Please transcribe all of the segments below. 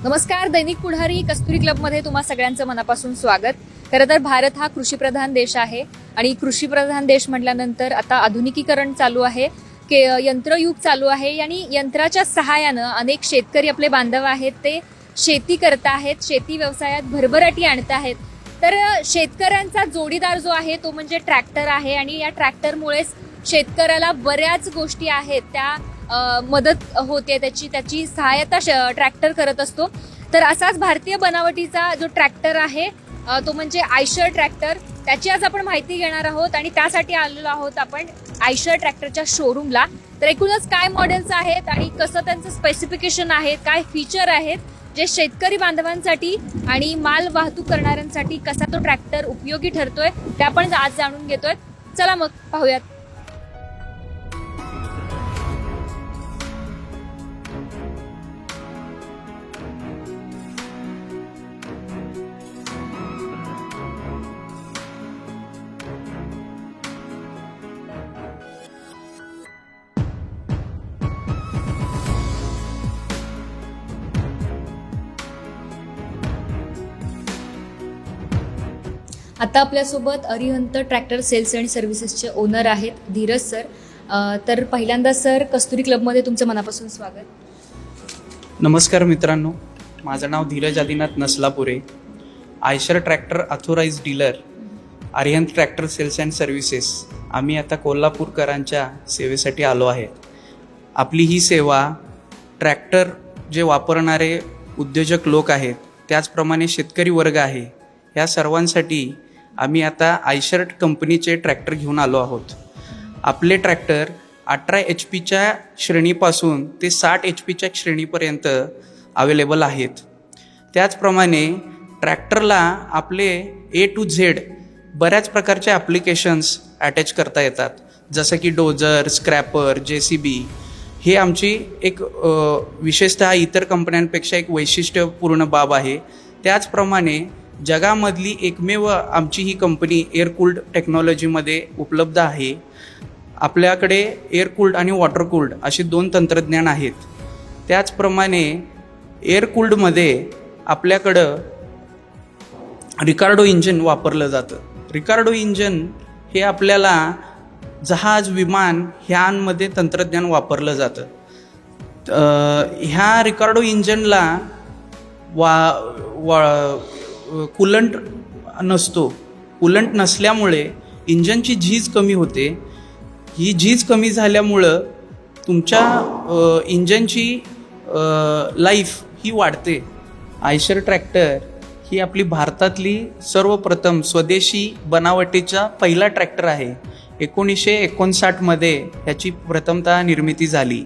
नमस्कार. दैनिक पुढारी कस्तुरी क्लबमध्ये तुम्हा सगळ्यांचं मनापासून स्वागत. खरं तर भारत हा कृषीप्रधान देश आहे आणि कृषीप्रधान देश म्हटल्यानंतर आता आधुनिकीकरण चालू आहे, यंत्रयुग चालू आहे आणि यंत्राच्या सहाय्यानं अनेक शेतकरी आपले बांधव आहेत ते शेती करत आहेत, शेती व्यवसायात भरभराटी आणत आहेत. तर शेतकऱ्यांचा जोडीदार जो आहे तो म्हणजे ट्रॅक्टर आहे आणि या ट्रॅक्टरमुळेच शेतकऱ्याला बऱ्याच गोष्टी आहेत त्या मदत होते, त्याची सहायता ट्रॅक्टर करत असतो. तर असाच भारतीय बनावटीचा जो ट्रॅक्टर आहे तो म्हणजे आयशर ट्रॅक्टर, त्याची आज आपण माहिती घेणार आहोत आणि त्यासाठी आलेलो आहोत आपण आयशर ट्रॅक्टरच्या शोरूमला. तर एकूणच काय मॉडेल्स आहेत आणि कसं त्यांचं स्पेसिफिकेशन आहे, काय फीचर आहेत जे शेतकरी बांधवांसाठी आणि माल वाहतूक करणाऱ्यांसाठी कसा तो ट्रॅक्टर उपयोगी ठरतोय ते आपण आज जाणून घेतोय. चला मग पाहूयात. आता आपल्यासोबत अरिहंत ट्रॅक्टर सेल्स अँड सर्व्हिसेसचे ओनर आहेत धीरज सर. तर पहिल्यांदा सर कस्तुरी क्लबमध्ये तुमचं मनापासून स्वागत. नमस्कार मित्रांनो, माझं नाव Dheeraj Adinath Nasalapure, Eicher tractor authorise dealer, Arihant tractor sales and services. आम्ही आता कोल्हापूरकरांच्या सेवेसाठी आलो आहे. आपली ही सेवा ट्रॅक्टर जे वापरणारे उद्योजक लोक आहेत, त्याचप्रमाणे शेतकरी वर्ग आहे, ह्या सर्वांसाठी आम्ही आता आयशर कंपनीचे ट्रॅक्टर घेऊन आलो आहोत. आपले ट्रॅक्टर 18 HP श्रेणीपासून ते 60 HP श्रेणीपर्यंत अवेलेबल आहेत. त्याचप्रमाणे ट्रॅक्टरला आपले A to Z बऱ्याच प्रकारचे ॲप्लिकेशन्स अटॅच करता येतात, जसं की डोजर, स्क्रॅपर, JCB. हे आमची एक विशेषतः इतर कंपन्यांपेक्षा एक वैशिष्ट्यपूर्ण बाब आहे. त्याचप्रमाणे जगामधली एकमेव आमची ही कंपनी एअरकूल्ड टेक्नॉलॉजीमध्ये उपलब्ध आहे. आपल्याकडे एअरकूल्ड आणि वॉटरकूल्ड अशी 2 तंत्रज्ञान आहेत. त्याचप्रमाणे एअरकूल्डमध्ये आपल्याकडं रिकार्डो इंजन वापरलं जातं. रिकार्डो इंजन हे आपल्याला जहाज, विमान ह्यांमध्ये तंत्रज्ञान वापरलं जातं. ह्या रिकार्डो इंजनला कूलंट नसतो. कूलंट नसल्यामुळे इंजनची झीज कमी होते. ही झीज कमी झाल्यामुळं तुमच्या इंजनची लाईफ ही वाढते. आयशर ट्रॅक्टर ही आपली भारतातली सर्वप्रथम स्वदेशी बनावटीचा पहिला ट्रॅक्टर आहे. 1959 ह्याची प्रथमतः निर्मिती झाली.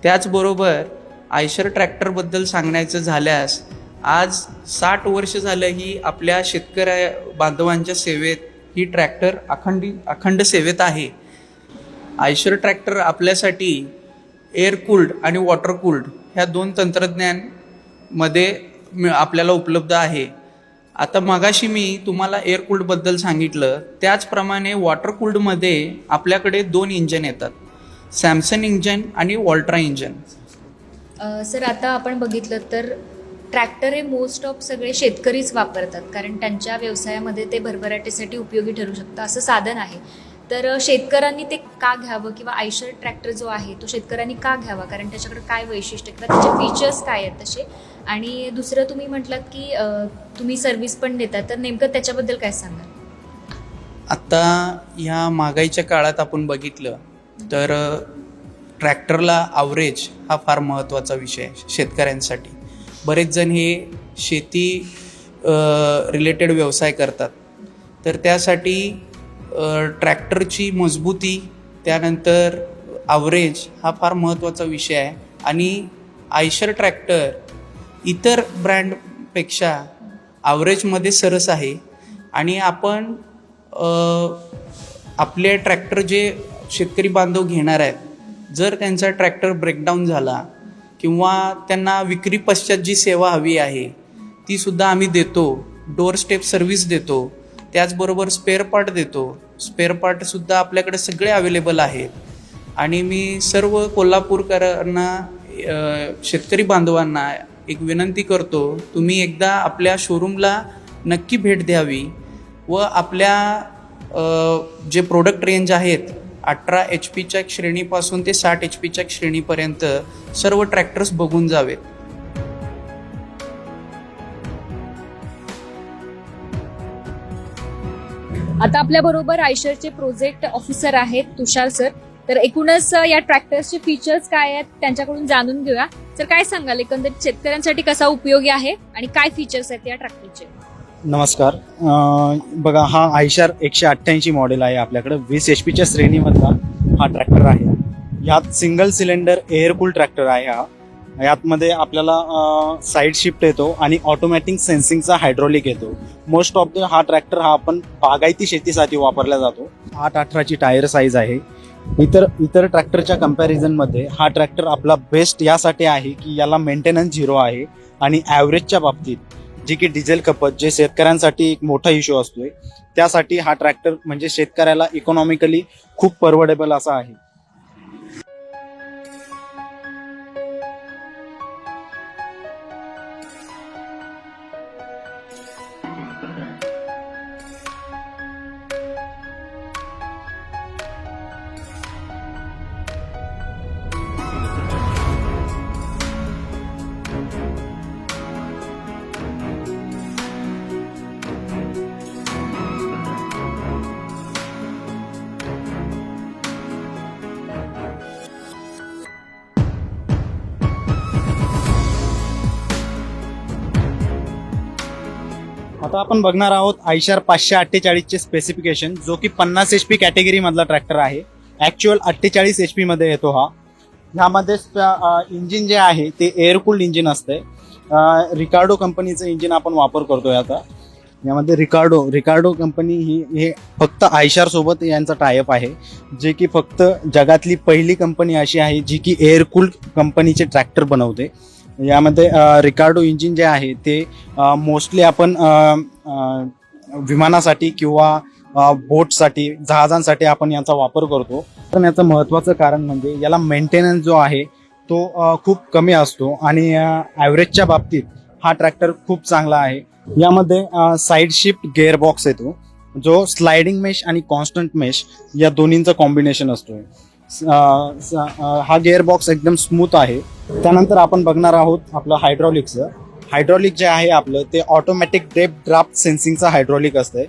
त्याचबरोबर आयशर ट्रॅक्टरबद्दल सांगायचं झाल्यास आज 60 वर्ष झालं ही आपल्या शेतकऱ्या बांधवांच्या सेवेत ही ट्रॅक्टर अखंड सेवेत आहे. आयशर ट्रॅक्टर आपल्यासाठी एअरकूल्ड आणि वॉटरकूल्ड ह्या 2 तंत्रज्ञानमध्ये आपल्याला उपलब्ध आहे. आता मगाशी मी तुम्हाला एअरकूल्डबद्दल सांगितलं, त्याचप्रमाणे वॉटरकूल्डमध्ये आपल्याकडे 2 इंजन येतात, सॅमसंग इंजन आणि वॉल्ट्रा इंजन. सर आता आपण बघितलं तर ट्रॅक्टर हे मोस्ट ऑफ सगळे शेतकरीच वापरतात, कारण त्यांच्या व्यवसायामध्ये ते भरभराटीसाठी उपयोगी ठरू शकतं असं साधन आहे. तर शेतकऱ्यांनी ते का घ्यावं किंवा आयशर ट्रॅक्टर जो आहे तो शेतकऱ्यांनी का घ्यावा, कारण त्याच्याकडे काय वैशिष्ट्य किंवा त्याचे फीचर्स काय आहेत तसे. आणि दुसरं तुम्ही म्हटलात की तुम्ही सर्व्हिस पण देता, तर नेमकं त्याच्याबद्दल काय सांगाल? आता ह्या महागाईच्या काळात आपण बघितलं तर ट्रॅक्टरला ॲव्हरेज हा फार महत्त्वाचा विषय आहे शेतकऱ्यांसाठी. बरेच जण हे शेती रिलेटेड व्यवसाय करतात, तर त्यासाठी ट्रॅक्टरची मजबूती, त्यानंतर ॲव्हरेज हा फार महत्त्वाचा विषय आहे. आणि आयशर ट्रॅक्टर इतर ब्रँडपेक्षा ॲव्हरेजमध्ये सरस आहे. आणि आपण आपले ट्रॅक्टर जे शेतकरी बांधव घेणार आहेत, जर त्यांचा ट्रॅक्टर ब्रेकडाऊन झाला किंवा त्यांना विक्री पश्चात जी सेवा हवी आहे तीसुद्धा आम्ही देतो. डोअर स्टेप सर्व्हिस देतो. त्याचबरोबर स्पेअर पार्ट देतो. स्पेअर पार्टसुद्धा आपल्याकडे सगळे अवेलेबल आहेत. आणि मी सर्व कोल्हापूरकरांना शेतकरी बांधवांना एक विनंती करतो, तुम्ही एकदा आपल्या शोरूमला नक्की भेट द्यावी व आपल्या जे प्रोडक्ट रेंज आहेत 18 HP श्रेणीपासून ते 60 HP श्रेणीपर्यंत सर्व ट्रॅक्टर्स बघून जावेत. आता आपल्या बरोबर आयशरचे प्रोजेक्ट ऑफिसर आहेत तुषार सर. तर एकूणच या ट्रॅक्टर्सचे फीचर्स काय आहेत त्यांच्याकडून जाणून घेऊया. तर काय सांगाल, एकंदरीत शेतकऱ्यांसाठी कसा उपयोगी आहे आणि काय फीचर्स आहेत या ट्रॅक्टरचे? नमस्कार. बघा, हा आयशर 188 मॉडेल आहे आपल्याकडे. 20 HP श्रेणीमधला हा ट्रॅक्टर आहे. यात सिंगल सिलेंडर एअरकूल ट्रॅक्टर आहे. यातमध्ये आपल्याला साईड शिफ्ट येतो आणि ऑटोमॅटिक सेन्सिंगचा हायड्रॉलिक येतो. मोस्ट ऑफ द हा ट्रॅक्टर हा आपण बागायती शेतीसाठी वापरला जातो. 8/18 टायर साईज आहे. इतर ट्रॅक्टरच्या कम्पॅरिझनमध्ये हा ट्रॅक्टर आपला बेस्ट यासाठी आहे की याला मेंटेनन्स झिरो आहे आणि ॲव्हरेजच्या बाबतीत जी की डिझेल खपत, जे शेतकऱ्यांसाठी एक मोठा इश्यू असतोय, त्यासाठी हा ट्रॅक्टर म्हणजे शेतकऱ्याला इकॉनॉमिकली खूप परवडेबल असा आहे. आता आपण बघणार आहोत आयशर 548 स्पेसिफिकेशन, जो की 50 HP कॅटेगरी मधला ट्रॅक्टर आहे. ऍक्च्युअल 48 HP मध्ये येतो हा. ह्यामध्ये इंजिन जे आहे ते एअरकूल्ड इंजिन असते. रिकार्डो कंपनीचं इंजिन आपण वापर करतोय आता. यामध्ये रिकार्डो कंपनी हे फक्त आयशर सोबत यांचा टायअप आहे, जे की फक्त जगातली पहिली कंपनी अशी आहे जी की एअरकूल्ड कंपनीचे ट्रॅक्टर बनवते. यामध्ये रिकार्डो इंजिन जे आहे ते मोस्टली आपण विमानासाठी किंवा बोटसाठी, जहाजांसाठी आपण याचा वापर करतो. पण याचं महत्त्वाचं कारण म्हणजे याला मेंटेनन्स जो आहे तो खूप कमी असतो आणि ॲव्हरेजच्या बाबतीत हा ट्रॅक्टर खूप चांगला आहे. यामध्ये साईड शिफ्ट गिअर बॉक्स येतो, जो स्लायडिंग मेश आणि कॉन्स्टंट मेश या दोन्हींचं कॉम्बिनेशन असतो. हा गिअर बॉक्स एकदम स्मूथ आहे. त्यानंतर आपण बघणार आहोत आपलं हायड्रॉलिक जे आहे आपलं ते ऑटोमॅटिक डेप्थ ड्राफ्ट सेन्सिंगचा हायड्रॉलिक असतंय.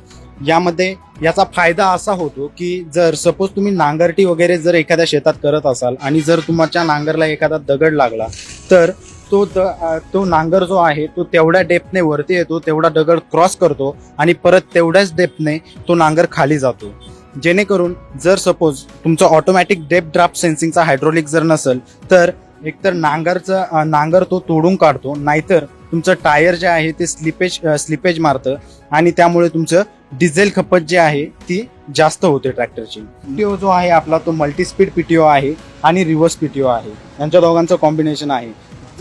यामध्ये याचा फायदा असा होतो की जर सपोज तुम्ही नांगरटी वगैरे जर एखाद्या शेतात करत असाल आणि जर तुमच्या नांगरला एखादा दगड लागला तर तो नांगर जो आहे तो तेवढ्या डेप्थने वरती येतो, तेवढा दगड क्रॉस करतो आणि परत तेवढ्याच डेप्थने तो नांगर खाली जातो. जेणेकरून जर सपोज तुमचं ऑटोमॅटिक डेप्थ ड्राफ्ट सेन्सिंगचा हायड्रॉलिक जर नसेल तर एकतर नांगर तो तोडून काढतो, नाहीतर तुमचं टायर जे आहे ते स्लिपेज मारतं आणि त्यामुळे तुमचं डिझेल खपत जी आहे ती जास्त होते ट्रॅक्टरची. पीटीओ जो आहे आपला तो मल्टीस्पीड पीटीओ आहे आणि रिव्हर्स पीटीओ आहे. यांच्या दोघांचं कॉम्बिनेशन आहे.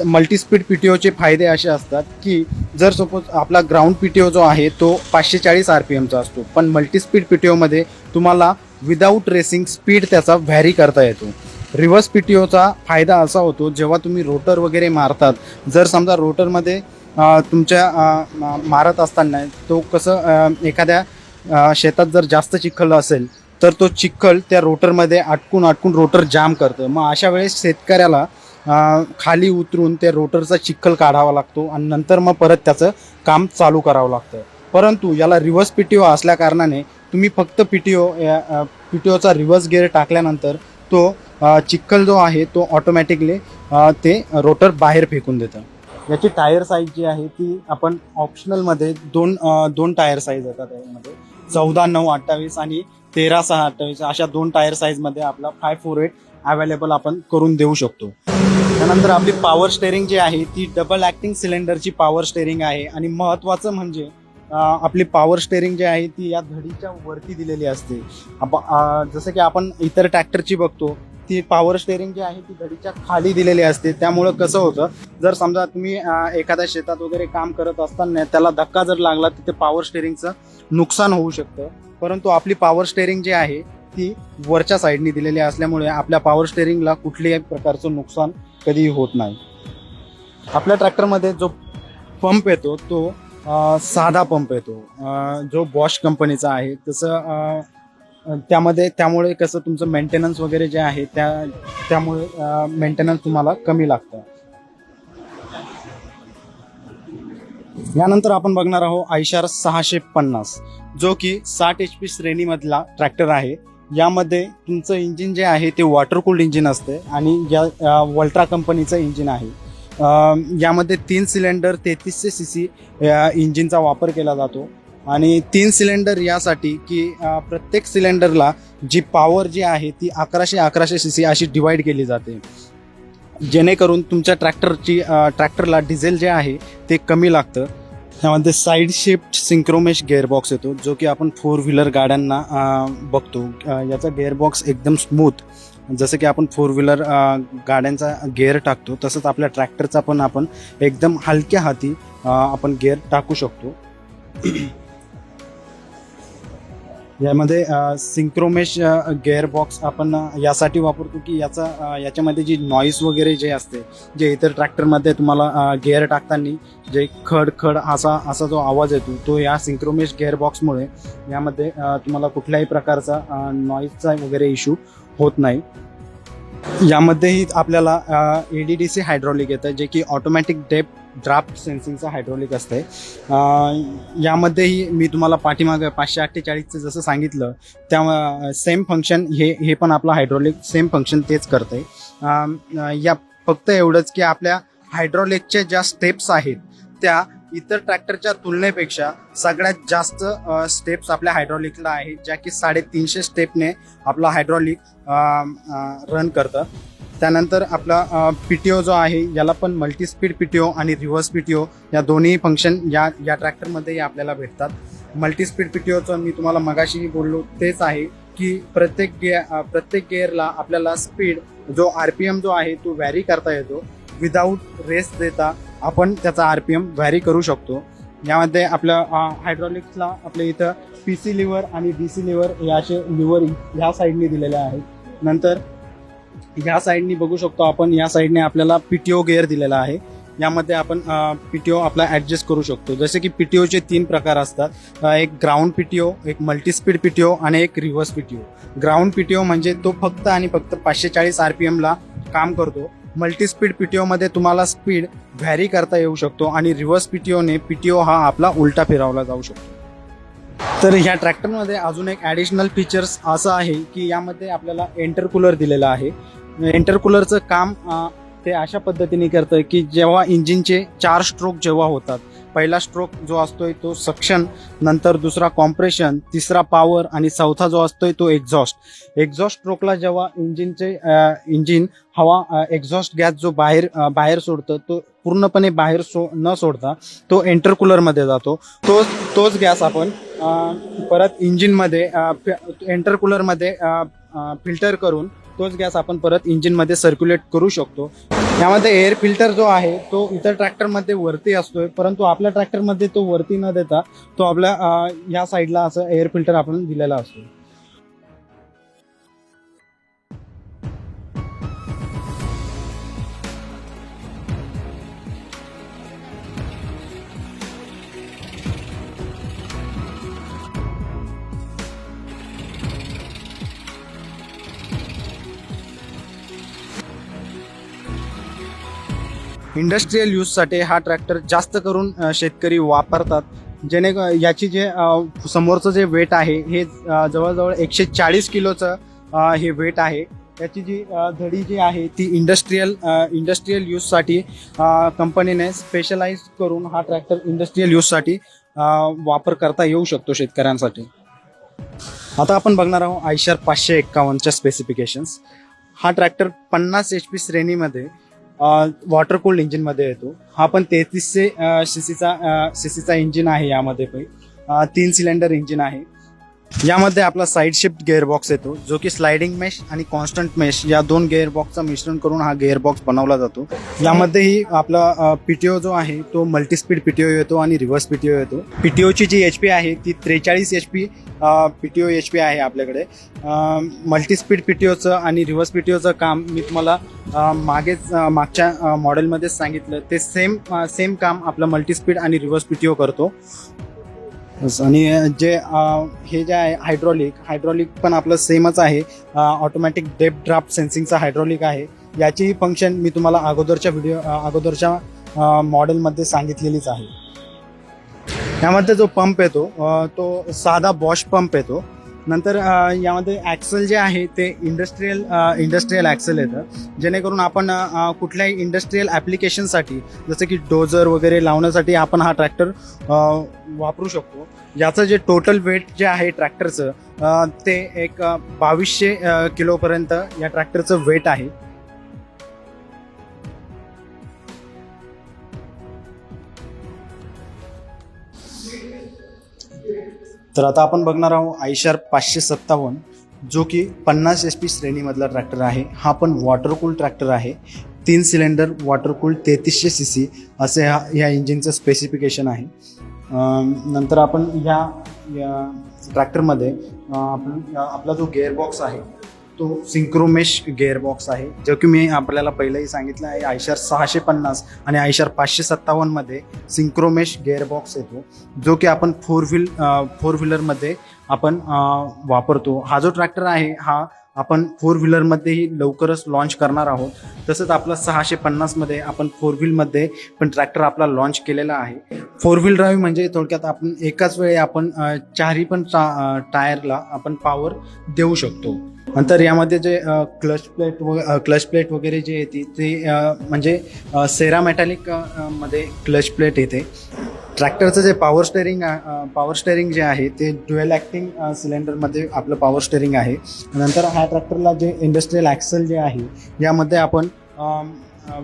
मल्टीस्पीड पीटीओचे फायदे असे असतात की जर सपोज आपला ग्राउंड पीटीओ जो आहे तो 540 RPMचा असतो, पण मल्टीस्पीड पीटीओमध्ये तुम्हाला विदाऊट रेसिंग स्पीड त्याचा व्हॅरी करता येतो. रिव्हर्स पीटीओचा फायदा असा होतो, जेव्हा तुम्ही रोटर वगैरे मारतात, जर समजा रोटरमध्ये तुमच्या मारत असताना तो कसं एखाद्या शेतात जर जास्त चिखल असेल तर तो चिखल त्या रोटरमध्ये अटकून रोटर जाम करतं. मग अशा वेळेस शेतकऱ्याला खाली उतरून त्या रोटरचा चिखल काढावा लागतो आणि नंतर मग परत त्याचं काम चालू करावं लागतं. परंतु याला रिव्हर्स पीटीओ असल्या कारणाने तुम्ही फक्त पीटीओचा रिव्हर्स गिअर टाकल्यानंतर तो चिखल जो आहे तो ऑटोमॅटिकली ते रोटर बाहेर फेकून देतं. याची टायर साईज जी आहे ती आपण ऑप्शनलमध्ये दोन टायर साईज येतात. यामध्ये 14, 9, 28 आणि 13, 6, 28 अशा 2 टायर साईजमध्ये आपला 548 अवेलेबल आपण करून देऊ शकतो. त्यानंतर आपली पॉवर स्टेअरिंग जी आहे ती डबल ॲक्टिंग सिलेंडरची पॉवर स्टेअरिंग आहे आणि महत्त्वाचं म्हणजे आपली पॉवर स्टेअरिंग जी आहे ती या धडीच्या वरती दिलेली असते. जसं की आपण इतर ट्रॅक्टरची बघतो ती पॉवर स्टेअरिंग जी आहे ती धडीच्या खाली दिलेली असते. त्यामुळं कसं होतं, जर समजा तुम्ही एखाद्या शेतात वगैरे काम करत असताना त्याला धक्का जर लागला तर ते पॉवर स्टेअरिंगचं नुकसान होऊ शकतं. परंतु आपली पॉवर स्टेअरिंग जी आहे ती वरच्या साईडनी दिलेली असल्यामुळे आपल्या पॉवर स्टेअरिंगला कुठल्याही प्रकारचं नुकसान कधीही होत नाही. आपल्या ट्रॅक्टरमध्ये जो पंप येतो तो साधा पंप येतो, जो बॉश कंपनीचा आहे. तसं त्यामुळे कसं तुमचं मेंटेनन्स वगैरे जे आहे त्यामुळे मेंटेनन्स तुम्हाला कमी लागतं. यानंतर आपण बघणार आहोत आयशर 650, जो की 60 HP श्रेणीमधला ट्रॅक्टर आहे. यामध्ये तुमचं इंजिन जे आहे ते वॉटर कूल्ड इंजिन असते आणि या वल्ट्रा कंपनीचं इंजिन आहे. यामध्ये 3 सिलेंडर 3300 cc इंजिनचा वापर केला जातो. आणि 3 सिलेंडर यासाठी की प्रत्येक सिलेंडरला जी पॉवर जी आहे ती 1100 cc अशी डिवाइड केली जाते, जेणेकरून तुमच्या ट्रॅक्टरला डिझेल जे आहे ते कमी लागतं. त्यामध्ये साईड शिफ्ट सिंक्रोमेश गेअरबॉक्स येतो, जो की आपण 4 व्हीलर गाड्यांना बघतो. याचा गेअरबॉक्स एकदम स्मूथ, जसं की आपण 4 व्हीलर गाड्यांचा गेअर टाकतो तसंच आपल्या ट्रॅक्टरचा पण आपण एकदम हलक्या हाती आपण गेअर टाकू शकतो. यामध्ये सिंक्रोमेश गेअरबॉक्स आपण यासाठी वापरतो की याच्यामध्ये जी नॉईस वगैरे जे असते, जे इतर ट्रॅक्टरमध्ये तुम्हाला गेअर टाकताना जे खड असा जो आवाज येतो तो या सिंक्रोमेश गेअरबॉक्समुळे यामध्ये तुम्हाला कुठल्याही प्रकारचा नॉईजचा वगैरे इश्यू होत नाही. यामध्येही आपल्याला ADDC हायड्रॉलिक येतं, जे की ऑटोमॅटिक डेप्थ ड्राफ्ट सेन्सिंगचं हायड्रॉलिक असते. यामध्येही मी तुम्हाला पाठीमागं 548चं जसं सांगितलं त्या सेम फंक्शन हे पण आपलं हायड्रॉलिक सेम फंक्शन तेच करतं आहे. या फक्त एवढंच की आपल्या हायड्रॉलिकच्या ज्या स्टेप्स आहेत त्या इतर ट्रॅक्टरच्या तुलनेपेक्षा सगळ्यात जास्त स्टेप्स आपल्या हायड्रॉलिकला आहेत, ज्या की 350 स्टेपने आपला हायड्रॉलिक रन करतं. त्यानंतर आपला PTO जो आहे याला पण मल्टीस्पीड PTO आणि रिव्हर्स PTO या दोन्ही फंक्शन या ट्रॅक्टरमध्ये आपल्याला भेटतात. मल्टीस्पीड PTOचं मी तुम्हाला मगाशी बोललो तेच आहे की प्रत्येक गेअरला आपल्याला स्पीड जो RPM जो आहे तो व्हॅरी करता येतो. विदाऊट रेस्ट देता आपण त्याचा RPM व्हॅरी करू शकतो. यामध्ये आपल्या हायड्रॉलिक्सला आपल्या इथं PC लिव्हर आणि DC लिव्हर याचे लिव्हर ह्या साईडने दिलेले आहेत. नंतर ह्या साईडनी बघू शकतो आपण, या साईडने आपल्याला PTO गेअर दिलेला आहे. यामध्ये आपण PTO आपला ॲडजस्ट करू शकतो. जसे की PTOचे 3 प्रकार असतात, एक ग्राउंड PTO, एक मल्टीस्पीड PTO आणि एक रिव्हर्स PTO. ग्राउंड PTO म्हणजे तो फक्त आणि फक्त 540 RPMला काम करतो. मल्टीस्पीड PTOमध्ये तुम्हाला स्पीड व्हॅरी करता येऊ शकतो आणि रिव्हर्स PTO हा आपला उलटा फिरवला जाऊ शकतो. तर ह्या ट्रॅक्टरमध्ये अजून एक ॲडिशनल फीचर्स असं आहे की यामध्ये आपल्याला इंटरकूलर दिलेलं आहे. इंटरकूलरचं काम ते अशा पद्धतीने करतं की जेव्हा इंजिनचे 4 स्ट्रोक जेव्हा होतात, पहिला स्ट्रोक जो असतोय तो सक्शन, नंतर दुसरा कॉम्प्रेशन, तिसरा पॉवर आणि चौथा जो असतोय तो एक्झॉस्ट स्ट्रोकला जेव्हा इंजिन हवा एक्झॉस्ट गॅस जो बाहेर सोडतं तो पूर्णपणे बाहेर न सोडता तो इंटरकूलरमध्ये जातो. तोच गॅस आपण परत इंजिनमध्ये इंटरकूलरमध्ये फिल्टर करून तोच गॅस आपण परत इंजिनमध्ये सर्क्युलेट करू शकतो. यामध्ये एअर फिल्टर जो आहे तो इतर ट्रॅक्टरमध्ये वरती असतोय, परंतु आपल्या ट्रॅक्टरमध्ये तो वरती न देता तो आपल्या या साईडला असं एअर फिल्टर आपण दिलेला असतो. इंडस्ट्रीयल यूजसाठी हा ट्रॅक्टर जास्त करून शेतकरी वापरतात. याची जे समोरचं जे वेट आहे हे जवळजवळ 140 किलोचं हे वेट आहे. याची जी धडी जी आहे ती इंडस्ट्रीयल यूजसाठी कंपनीने स्पेशलाइज करून हा ट्रॅक्टर इंडस्ट्रीयल यूजसाठी वापर करता येऊ शकतो शेतकऱ्यांसाठी. आता आपण बघणार आहोत आयशर 551च्या स्पेसिफिकेशन्स. हा ट्रॅक्टर 50 HP श्रेणीमध्ये वॉटर कूल्ड इंजिनमध्ये येतो. हा पण 3300 सीसीचा इंजिन आहे. यामध्ये 3 सिलेंडर इंजिन आहे. यामध्ये आपला साईड शिफ्ट गिअरबॉक्स येतो, जो की स्लायडिंग मेश आणि कॉन्स्टंट मेश या दोन गिअरबॉक्सचं मिश्रण करून हा गिअरबॉक्स बनवला जातो. यामध्येही आपला पीटीओ जो आहे तो मल्टीस्पीड पीटीओ येतो आणि रिव्हर्स पीटीओ येतो. पीटीओची जी HP आहे ती 43 HP पीटीओ HP आहे आपल्याकडे. मल्टीस्पीड पीटीओचं आणि रिव्हर्स पीटीओचं काम मी तुम्हाला मागच्या मॉडेलमध्येच सांगितलं, ते सेम काम आपलं मल्टीस्पीड आणि रिव्हर्स पीटीओ करतो. आणि जे हे जे आहे हायड्रॉलिक पण आपलं सेमच आहे. ऑटोमॅटिक डेप्थ ड्राफ्ट सेन्सिंगचा हायड्रॉलिक आहे. याची फंक्शन मी तुम्हाला अगोदरच्या मॉडेलमध्ये सांगितलेलीच आहे. यामध्ये जो पंप येतो तो साधा बॉश पंप येतो. नंतर यामध्ये ॲक्सल जे आहे ते इंडस्ट्रीयल ॲक्सल येतं, जेणेकरून आपण कुठल्याही इंडस्ट्रीयल ॲप्लिकेशनसाठी जसं की डोजर वगैरे लावण्यासाठी आपण हा ट्रॅक्टर वापरू शकतो. याचं जे टोटल वेट जे आहे ट्रॅक्टरचं ते एक 2200 किलोपर्यंत या ट्रॅक्टरचं वेट आहे. तर आता आपण बघणार आहोत आयशर 557, जो की 50 HP श्रेणीमधला ट्रॅक्टर आहे. हा पण वॉटरकूल ट्रॅक्टर आहे. 3 सिलेंडर वॉटरकूल 3300 cc असे ह्या इंजिनचं स्पेसिफिकेशन आहे. नंतर आपण या ट्रॅक्टरमध्ये आपला जो गिअरबॉक्स आहे तो सिंक्रोमेश गिअरबॉक्स आहे, जो की मी आपल्याला पहिलेही सांगितलं आहे. आयशर 650 आणि आयशर 557 मध्ये सिंक्रोमेश गिअरबॉक्स येतो, जो की आपण फोर व्हीलरमध्ये आपण वापरतो. हा जो ट्रॅक्टर आहे हा आपण फोर व्हीलरमध्येही लवकरच लॉन्च करणार आहोत. तसंच आपला 650मध्ये आपण फोर व्हीलमध्ये पण ट्रॅक्टर आपला लॉन्च केलेला आहे. फोर व्हील ड्राईव्ह म्हणजे थोडक्यात आपण एकाच वेळी आपण चारही पण टायरला आपण पॉवर देऊ शकतो. नंतर यामध्ये जे क्लच प्लेट वगैरे जे येते ते म्हणजे सेरामेटॅलिक मध्ये क्लच प्लेट येते. ट्रॅक्टरचं जे पॉवर स्टेअरिंग जे आहे ते ड्युएल ॲक्टिंग सिलेंडरमध्ये आपलं पॉवर स्टेअरिंग आहे. नंतर ह्या ट्रॅक्टरला जे इंडस्ट्रीयल ॲक्सल जे आहे यामध्ये आपण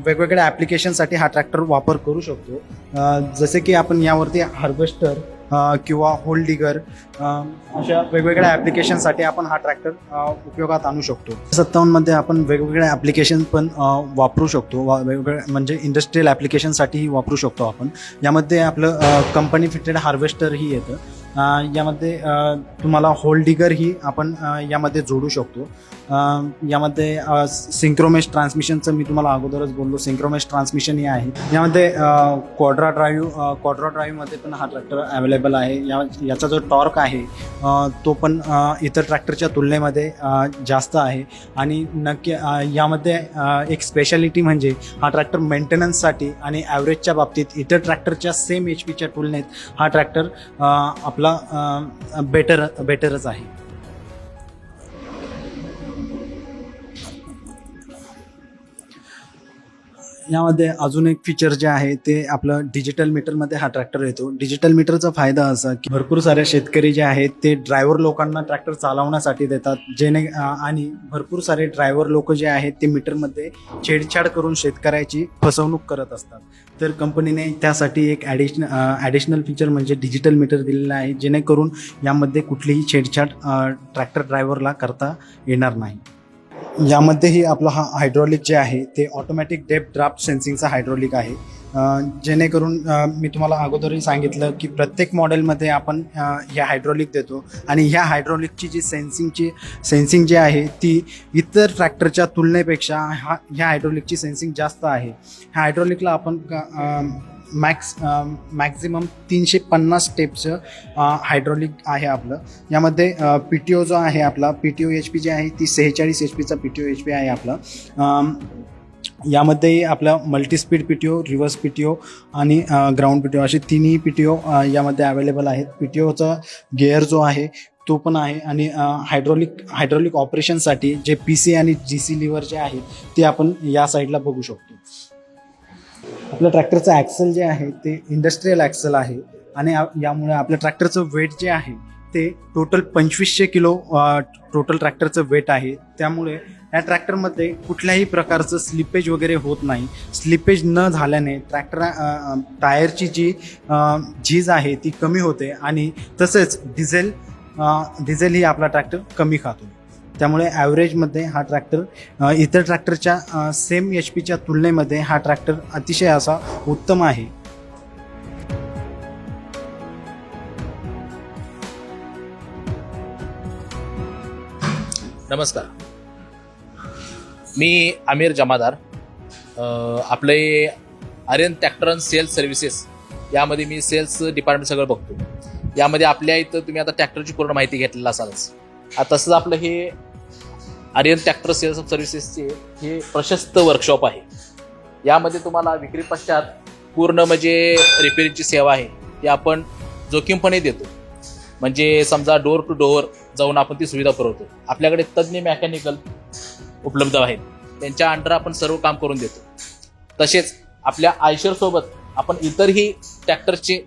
वेगवेगळ्या ॲप्लिकेशनसाठी हा ट्रॅक्टर वापर करू शकतो. जसे की आपण यावरती हार्वेस्टर किंवा होल डिगर अशा वेगवेगळ्या ॲप्लिकेशनसाठी आपण हा ट्रॅक्टर उपयोगात आणू शकतो. 57मध्ये आपण वेगवेगळ्या ॲप्लिकेशन पण वापरू शकतो. वेगवेगळ्या म्हणजे इंडस्ट्रीयल ॲप्लिकेशनसाठीही वापरू शकतो आपण. यामध्ये आपलं कंपनी फिटेड हार्वेस्टरही येतं. यामध्ये तुम्हाला होल डिगरही आपण यामध्ये जोडू शकतो. यामध्ये सिंक्रोमेश ट्रान्समिशनचं मी तुम्हाला अगोदरच बोललो, सिंक्रोमेश ट्रान्समिशनही आहे. यामध्ये क्वाड्रा ड्राईव्हमध्ये पण हा ट्रॅक्टर अवेलेबल आहे. याचा जो टॉर्क आहे तो पण इतर ट्रॅक्टरच्या तुलनेमध्ये जास्त आहे. आणि नक्की यामध्ये एक स्पेशालिटी म्हणजे हा ट्रॅक्टर मेंटेनन्ससाठी आणि ॲव्हरेजच्या बाबतीत इतर ट्रॅक्टरच्या सेम HPच्या तुलनेत हा ट्रॅक्टर आपला बेटरच आहे. यामध्ये अजून एक फीचर जे आहे ते आपलं डिजिटल मीटरमध्ये हा ट्रॅक्टर येतो. डिजिटल मीटरचा फायदा असा की भरपूर सारे शेतकरी जे आहेत ते ड्रायव्हर लोकांना ट्रॅक्टर चालवण्यासाठी देतात, आणि भरपूर सारे ड्रायव्हर लोक जे आहेत ते मीटरमध्ये छेडछाड करून शेतकऱ्याची फसवणूक करत असतात. तर कंपनीने त्यासाठी एक ॲडिशनल फीचर म्हणजे डिजिटल मीटर दिलेलं आहे, जेणेकरून यामध्ये कुठलीही छेडछाड ट्रॅक्टर ड्रायव्हरला करता येणार नाही. यामध्येही आपला हा हायड्रॉलिक जे आहे ते ऑटोमॅटिक डेप्थ ड्राफ्ट सेन्सिंगचा हायड्रॉलिक आहे. जेणेकरून मी तुम्हाला अगोदरही सांगितलं की प्रत्येक मॉडेलमध्ये आपण ह्या हायड्रॉलिक देतो, आणि ह्या हायड्रॉलिकची जी सेन्सिंग जी आहे ती इतर ट्रॅक्टरच्या तुलनेपेक्षा ह्या हायड्रॉलिकची सेन्सिंग जास्त आहे. ह्या हायड्रॉलिकला आपण मॅक्झिमम 350 स्टेपचं हायड्रॉलिक आहे आपलं. यामध्ये PTO जो आहे आपला PTO HP जी आहे ती 46 HPचा PTO HP आहे आपला. यामध्ये आपला मल्टीस्पीड PTO, रिव्हर्स PTO आणि ग्राउंड PTO असे तिन्ही PTO यामध्ये अवेलेबल आहेत. PTOचा गिअर जो आहे तो पण आहे. आणि हायड्रॉलिक ऑपरेशनसाठी जे PC आणि GC लिव्हर जे आहेत ते आपण या साईडला बघू शकतो. आपल्या ट्रॅक्टरचं ॲक्सल जे आहे ते इंडस्ट्रीयल ॲक्सल आहे, आणि यामुळे आपल्या ट्रॅक्टरचं वेट जे आहे ते टोटल 2500 किलो टोटल ट्रॅक्टरचं वेट आहे. त्यामुळे या ट्रॅक्टरमध्ये कुठल्याही प्रकारचं स्लिपेज वगैरे होत नाही. स्लिपेज न झाल्याने टायरची जी झीज आहे ती कमी होते, आणि तसेच डिझेल ही आपला ट्रॅक्टर कमी खातो. त्यामुळे ॲव्हरेजमध्ये हा ट्रॅक्टर इतर ट्रॅक्टरच्या सेम एच पीच्या तुलनेमध्ये हा ट्रॅक्टर अतिशय असा उत्तम आहे. नमस्कार, मी आमिर जमादार. आपले Aryan tractor and sales services यामध्ये मी सेल्स डिपार्टमेंट सगळं बघतो. यामध्ये आपल्या इथं तुम्ही आता ट्रॅक्टरची पूर्ण माहिती घेतलेला असालच. तसंच आपलं हे आर्यन ट्रॅक्टर सेल्स सर्व्हिसेसचे हे प्रशस्त वर्कशॉप आहे. यामध्ये तुम्हाला विक्री पश्चात पूर्ण म्हणजे रिपेअरिंगची सेवा आहे ती आपण जोखीमपणे देतो. म्हणजे समजा डोअर टू डोअर जाऊन आपण ती सुविधा पुरवतो. आपल्याकडे तज्ज्ञ मेकॅनिकल उपलब्ध आहेत, त्यांच्या अंडर आपण सर्व काम करून देतो. तसेच आपल्या आयशर सोबत आपण इतरही ट्रॅक्टरचे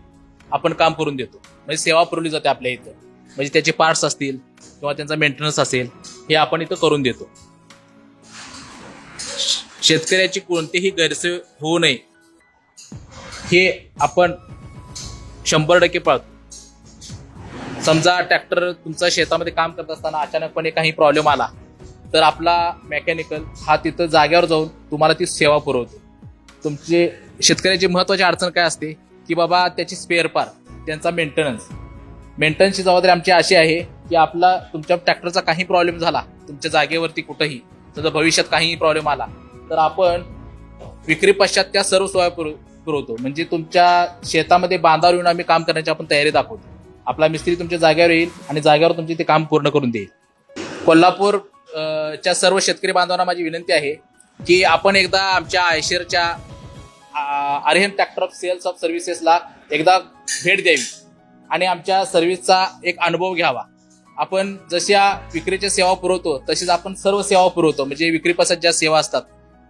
आपण काम करून देतो. म्हणजे सेवा पुरवली जाते आपल्या इथं. म्हणजे त्याचे पार्ट्स असतील किंवा त्यांचा मेंटेनन्स असेल हे आपण इथं करून देतो. शेतकऱ्याची कोणतीही गैरसोय होऊ नये हे आपण 100% पाळतो. समजा ट्रॅक्टर तुमचा शेतामध्ये काम करत असताना अचानकपणे काही प्रॉब्लेम आला तर आपला मेकॅनिकल हा तिथं जागेवर जाऊन तुम्हाला ती सेवा पुरवतो. तुमचे शेतकऱ्याची महत्त्वाची अडचण काय असते की बाबा त्याची स्पेअर पार्ट, त्यांचा मेंटेनन्सची जबाबदारी आमची अशी आहे की आपला तुमच्या ट्रॅक्टरचा काही प्रॉब्लेम झाला तुमच्या जागेवरती कुठंही, समजा भविष्यात काही प्रॉब्लेम आला तर आपण विक्री पश्चात त्या सर्व सोया पुरवतो. म्हणजे तुमच्या शेतामध्ये बांधावर येऊन आम्ही काम करण्याची आपण तयारी दाखवतो. आपला मिस्त्री तुमच्या जागेवर येईल आणि जागेवर तुमचे ते काम पूर्ण करून देईल. कोल्हापूर च्या सर्व शेतकरी बांधवांना माझी विनंती आहे की आपण एकदा आमच्या आयशरच्या Aryan tractor of sales of सर्व्हिसेसला एकदा भेट द्यावी आणि आमच्या सर्व्हिसचा एक अनुभव घ्यावा. आपण जशा विक्रीच्या सेवा पुरवतो तशीच आपण सर्व सेवा पुरवतो. म्हणजे विक्री पश्चात ज्या सेवा असतात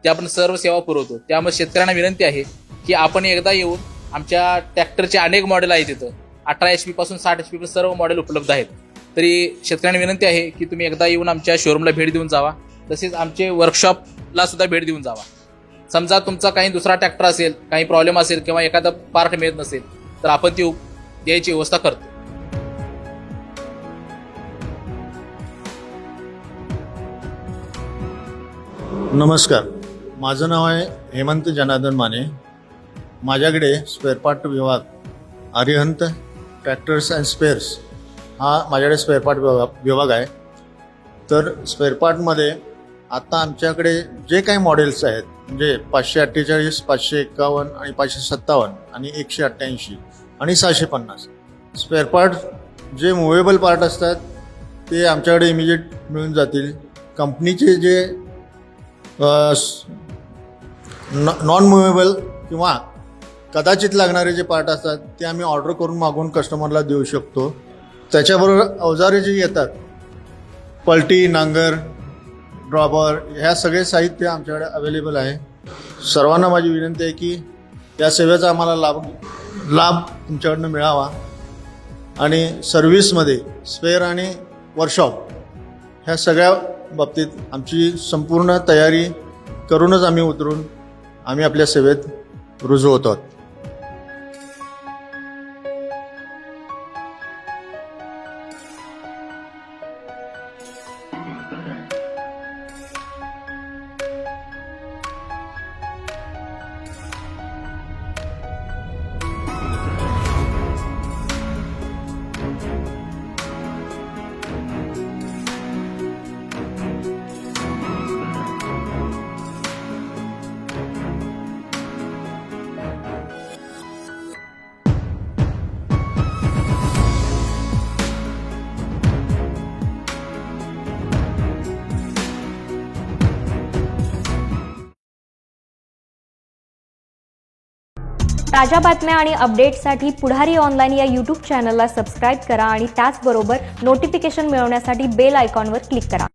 त्या आपण सर्व सेवा पुरवतो. त्यामुळे शेतकऱ्यांना विनंती आहे की आपण एकदा येऊन आमच्या ट्रॅक्टरचे अनेक मॉडेल आहेत तिथं. 18 HP पासून 60 HP सर्व मॉडेल उपलब्ध आहेत. तरी शेतकऱ्यांना विनंती आहे की तुम्ही एकदा येऊन आमच्या शोरूमला भेट देऊन जावा. तसेच आमचे वर्कशॉपला सुद्धा भेट देऊन जावा. समजा तुमचा काही दुसरा ट्रॅक्टर असेल, काही प्रॉब्लेम असेल किंवा एखादा पार्ट मिळत नसेल तर आपण ती द्यायची व्यवस्था करतो. नमस्कार, माझं नाव आहे हेमंत जनार्दन माने. माझ्याकडे स्पेअर पार्ट विभाग आर्यहंत ट्रॅक्टर्स अँड स्पेअर्स हा माझ्याकडे स्पेअर पार्ट विभाग आहे. तर स्पेअर पार्टमध्ये आता आमच्याकडे जे काही मॉडेल्स आहेत म्हणजे 548, 551 आणि 557 आणि 188 आणि 750 स्पेअर पार्ट जे मुव्हेबल पार्ट असतात ते आमच्याकडे इमिजिएट मिळून जातील. कंपनीचे जे नॉन मुव्हेबल किंवा कदाचित लागणारे जे पार्ट असतात ते आम्ही ऑर्डर करून मागून कस्टमरला देऊ शकतो. त्याच्याबरोबर अवजारे जे येतात, पलटी, नांगर, ड्रॉबर, ह्या सगळे साहित्य आमच्याकडे अवेलेबल आहे. सर्वांना माझी विनंती आहे की या सेवेचा आम्हाला लाभ तुमच्याकडनं मिळावा आणि सर्व्हिसमध्ये स्पेअर आणि वर्कशॉप ह्या सगळ्या बाबतीत आमची संपूर्ण तयारी करूनच आम्ही आपल्या सेवेत रुजू होतो. ताज्या बातम्या आणि अपडेट्ससाठी पुढारी ऑनलाईन या यूट्यूब चॅनलला सबस्क्राईब करा आणि त्याचबरोबर नोटिफिकेशन मिळवण्यासाठी बेल आयकॉनवर क्लिक करा.